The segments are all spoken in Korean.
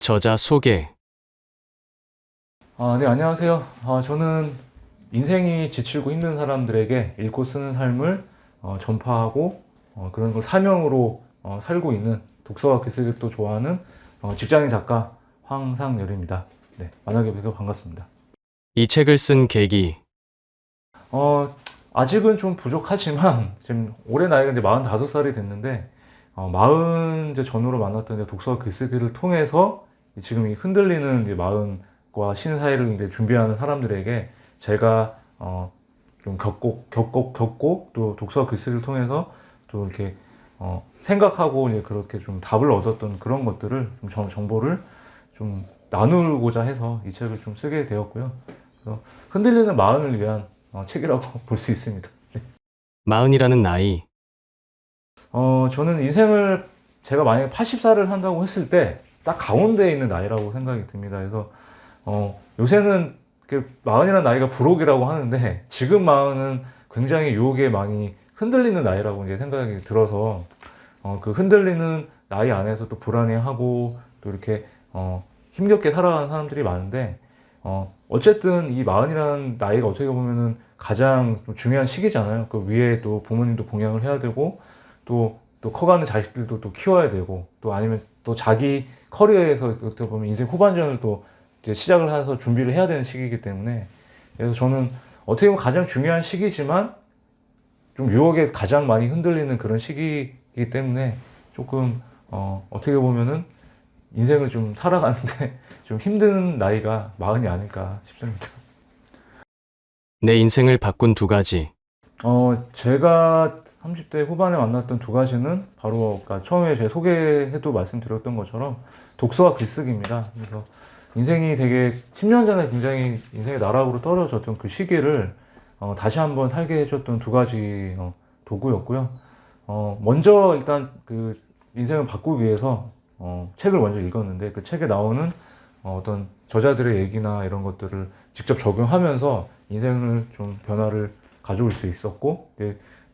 저자 소개. 네, 안녕하세요. 저는 인생이 지치고 힘든 사람들에게 읽고 쓰는 삶을 전파하고 그런 걸 사명으로 살고 있는 독서와 글쓰기를 또 좋아하는 직장인 작가 황상열입니다. 네, 만나게 돼서 반갑습니다. 이 책을 쓴 계기. 아직은 좀 부족하지만 지금 올해 나이가 이제 45살이 됐는데 40 전후로 만났던 이제 독서와 글쓰기를 통해서 지금 이 흔들리는 이제 40과 신사회를 이제 준비하는 사람들에게 제가 좀 겪고 또 독서와 글쓰기를 통해서 또 이렇게 생각하고 이제 그렇게 좀 답을 얻었던 그런 것들을 좀 정보를 좀 나누고자 해서 이 책을 좀 쓰게 되었고요. 그래서 흔들리는 마음을 위한 책이라고 볼 수 있습니다. 네. 마흔이라는 나이. 저는 인생을 제가 만약에 80살을 산다고 했을 때 딱 가운데에 있는 나이라고 생각이 듭니다. 그래서 요새는 마흔이라는 나이가 불혹이라고 하는데 지금 마흔은 굉장히 유혹에 많이 흔들리는 나이라고 이제 생각이 들어서 그 흔들리는 나이 안에서 또 불안해하고 또 이렇게 힘겹게 살아가는 사람들이 많은데 어쨌든 이 마흔이라는 나이가 어떻게 보면은 가장 좀 중요한 시기잖아요. 그 위에 또 부모님도 봉양을 해야 되고 또 커가는 자식들도 또 키워야 되고 또 아니면 또 자기 커리어에서 어떻게 보면 인생 후반전을 또 이제 시작을 해서 준비를 해야 되는 시기이기 때문에 그래서 저는 어떻게 보면 가장 중요한 시기지만 좀 유혹에 가장 많이 흔들리는 그런 시기이기 때문에 조금 어떻게 보면은 인생을 좀 살아가는데 좀 힘든 나이가 마흔이 아닐까 싶습니다. 내 인생을 바꾼 두 가지. 제가 30대 후반에 만났던 두 가지는 바로 그러니까 처음에 제가 소개해도 말씀드렸던 것처럼 독서와 글쓰기입니다. 그래서 인생이 되게 10년 전에 굉장히 인생의 나락으로 떨어졌던 그 시기를 다시 한번 살게 해줬던 두 가지 도구였고요. 먼저 일단 그 인생을 바꾸기 위해서 책을 먼저 읽었는데 그 책에 나오는 어떤 저자들의 얘기나 이런 것들을 직접 적용하면서 인생을 좀 변화를 가져올 수 있었고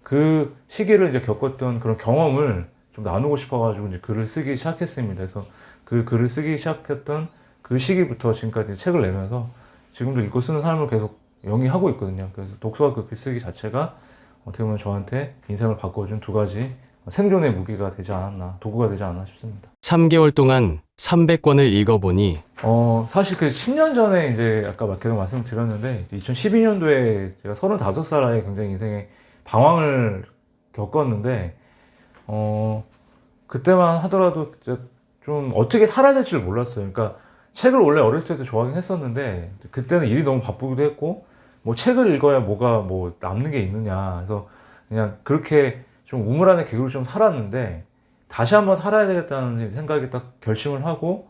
그 시기를 이제 겪었던 그런 경험을 좀 나누고 싶어가지고 이제 글을 쓰기 시작했습니다. 그래서 그 글을 쓰기 시작했던 그 시기부터 지금까지 책을 내면서 지금도 읽고 쓰는 삶을 계속 영위하고 있거든요. 그래서 독서와 그 글쓰기 자체가 어떻게 보면 저한테 인생을 바꿔준 두 가지 생존의 무기가 되지 않았나, 도구가 되지 않았나 싶습니다. 3개월 동안 300권을 읽어보니 사실 그 10년 전에 이제 아까 계속 말씀드렸는데 2012년도에 제가 35살 나이에 굉장히 인생의 방황을 겪었는데 그때만 하더라도 좀 어떻게 살아야 될지를 몰랐어요. 그러니까 책을 원래 어렸을 때도 좋아하긴 했었는데 그때는 일이 너무 바쁘기도 했고 뭐 책을 읽어야 뭐가 뭐 남는 게 있느냐 그래서 그냥 그렇게 좀 우물 안에 개구리 좀 살았는데 다시 한번 살아야 되겠다는 생각이 딱 결심을 하고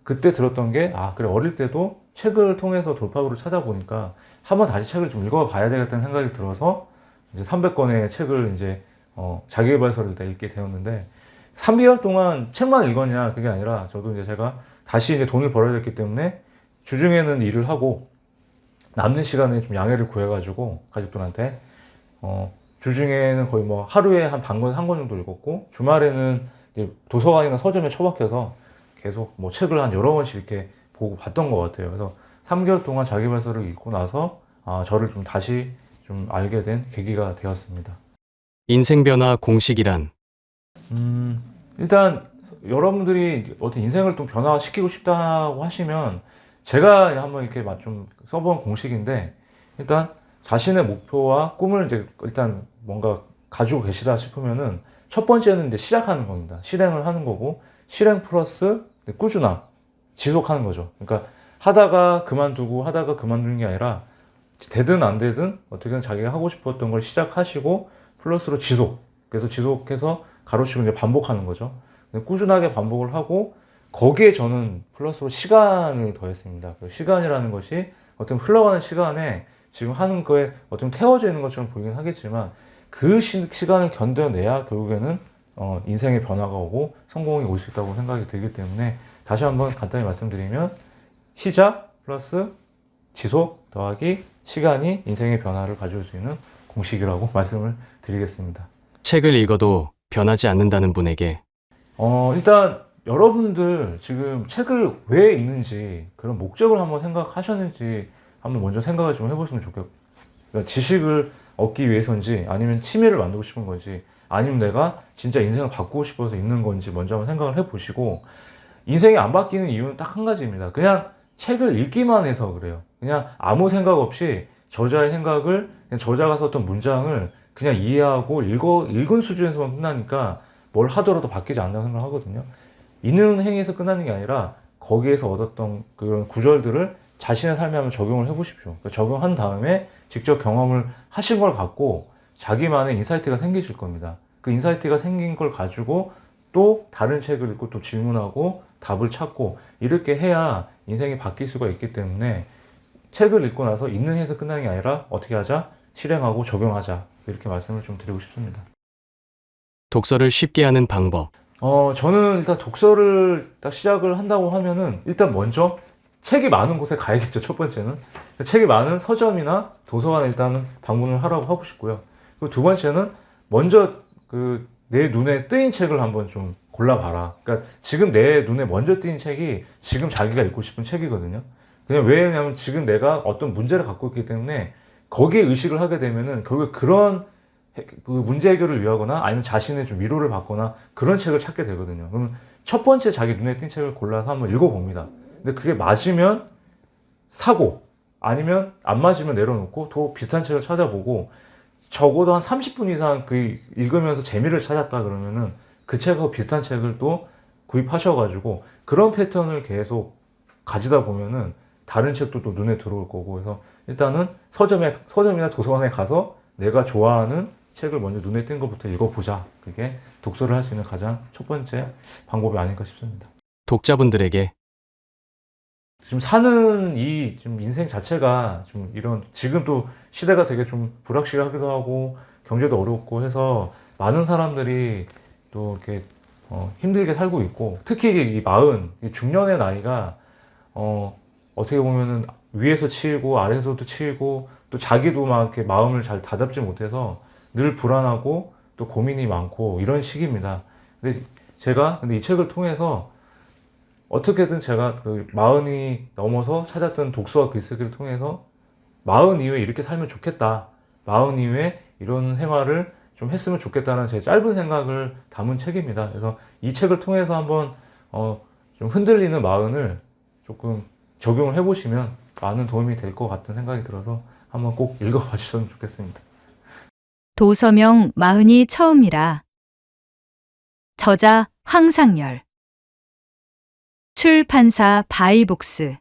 그때 들었던 게 그래 어릴 때도 책을 통해서 돌파구를 찾아보니까 한번 다시 책을 좀 읽어봐야 되겠다는 생각이 들어서 이제 300권의 책을 이제 자기계발서를 다 읽게 되었는데 3개월 동안 책만 읽었냐 그게 아니라 저도 이제 제가 다시 이제 돈을 벌어야 됐기 때문에 주중에는 일을 하고 남는 시간에 좀 양해를 구해가지고 가족들한테 주중에는 거의 뭐 하루에 한 반 권, 한 권 정도 읽었고 주말에는 이제 도서관이나 서점에 처박혀서 계속 뭐 책을 한 여러 권씩 이렇게 보고 봤던 것 같아요. 그래서 3개월 동안 자기발서를 읽고 나서 저를 좀 다시 좀 알게 된 계기가 되었습니다. 인생 변화 공식이란. 일단 여러분들이 어떤 인생을 좀 변화시키고 싶다고 하시면 제가 한번 이렇게 좀 써본 공식인데 일단 자신의 목표와 꿈을 이제 일단 뭔가 가지고 계시다 싶으면은 첫 번째는 이제 시작하는 겁니다. 실행을 하는 거고 실행 플러스 꾸준함, 지속하는 거죠. 그러니까 하다가 그만두고 하다가 그만두는 게 아니라 되든 안 되든 어떻게든 자기가 하고 싶었던 걸 시작하시고 플러스로 지속. 그래서 지속해서 가로치고 이제 반복하는 거죠. 꾸준하게 반복을 하고 거기에 저는 플러스로 시간을 더했습니다. 그 시간이라는 것이 어떤 흘러가는 시간에 지금 하는 거에 어떤 태워져 있는 것처럼 보이긴 하겠지만 그 시간을 견뎌내야 결국에는 인생의 변화가 오고 성공이 올 수 있다고 생각이 들기 때문에 다시 한번 간단히 말씀드리면 시작 플러스 지속 더하기 시간이 인생의 변화를 가져올 수 있는 공식이라고 말씀을 드리겠습니다. 책을 읽어도 변하지 않는다는 분에게. 일단 여러분들 지금 책을 왜 읽는지 그런 목적을 한번 생각하셨는지 한번 먼저 생각을 좀 해보시면 좋겠고, 그러니까 지식을 얻기 위해서인지 아니면 취미를 만들고 싶은 건지 아니면 내가 진짜 인생을 바꾸고 싶어서 읽는 건지 먼저 한번 생각을 해보시고, 인생이 안 바뀌는 이유는 딱 한 가지입니다. 그냥 책을 읽기만 해서 그래요. 그냥 아무 생각 없이 저자의 생각을, 그냥 저자가 썼던 문장을 그냥 이해하고 읽은 수준에서만 끝나니까 뭘 하더라도 바뀌지 않는다고 생각하거든요. 있는 행위에서 끝나는 게 아니라 거기에서 얻었던 그런 구절들을 자신의 삶에 한번 적용을 해보십시오. 그러니까 적용한 다음에 직접 경험을 하신 걸 갖고 자기만의 인사이트가 생기실 겁니다. 그 인사이트가 생긴 걸 가지고 또 다른 책을 읽고 또 질문하고 답을 찾고 이렇게 해야 인생이 바뀔 수가 있기 때문에, 책을 읽고 나서 있는 해에서 끝나는 게 아니라 어떻게 하자? 실행하고 적용하자. 이렇게 말씀을 좀 드리고 싶습니다. 독서를 쉽게 하는 방법. 저는 일단 독서를 딱 시작을 한다고 하면은 일단 먼저 책이 많은 곳에 가야겠죠. 첫 번째는 책이 많은 서점이나 도서관에 일단은 방문을 하라고 하고 싶고요. 그리고 두 번째는 먼저 그 내 눈에 뜨인 책을 한번 좀 골라봐라. 그러니까 지금 내 눈에 먼저 띄인 책이 지금 자기가 읽고 싶은 책이거든요. 그냥 왜냐면 지금 내가 어떤 문제를 갖고 있기 때문에 거기에 의식을 하게 되면은 결국 그런 그 문제 해결을 위하거나 아니면 자신의 좀 위로를 받거나 그런 책을 찾게 되거든요. 그러면 첫 번째 자기 눈에 띈 책을 골라서 한번 읽어봅니다. 근데 그게 맞으면 사고, 아니면 안 맞으면 내려놓고 또 비슷한 책을 찾아보고, 적어도 한 30분 이상 그 읽으면서 재미를 찾았다 그러면은 그 책하고 비슷한 책을 또 구입하셔가지고 그런 패턴을 계속 가지다 보면은 다른 책도 또 눈에 들어올 거고, 그래서 일단은 서점이나 도서관에 가서 내가 좋아하는 책을 먼저 눈에 띈 것부터 읽어보자. 그게 독서를 할 수 있는 가장 첫 번째 방법이 아닐까 싶습니다. 독자분들에게 지금 사는 이 좀 인생 자체가 좀 이런, 지금 또 시대가 되게 좀 불확실하기도 하고 경제도 어렵고 해서 많은 사람들이 또 이렇게 힘들게 살고 있고, 특히 이 이 중년의 나이가 어떻게 보면은 위에서 치이고 아래에서도 치이고 또 자기도 막 이렇게 마음을 잘 다잡지 못해서 늘 불안하고 또 고민이 많고 이런 시기입니다. 근데 이 책을 통해서 어떻게든 제가 그 40이 넘어서 찾았던 독서와 글쓰기를 통해서 40 이후에 이렇게 살면 좋겠다, 40 이후에 이런 생활을 좀 했으면 좋겠다는 제 짧은 생각을 담은 책입니다. 그래서 이 책을 통해서 한번 좀 흔들리는 마음을 조금 적용을 해보시면 많은 도움이 될 것 같은 생각이 들어서 한번 꼭 읽어봐 주셨으면 좋겠습니다. 도서명 40이 처음이라. 저자 황상열. 출판사 바이북스.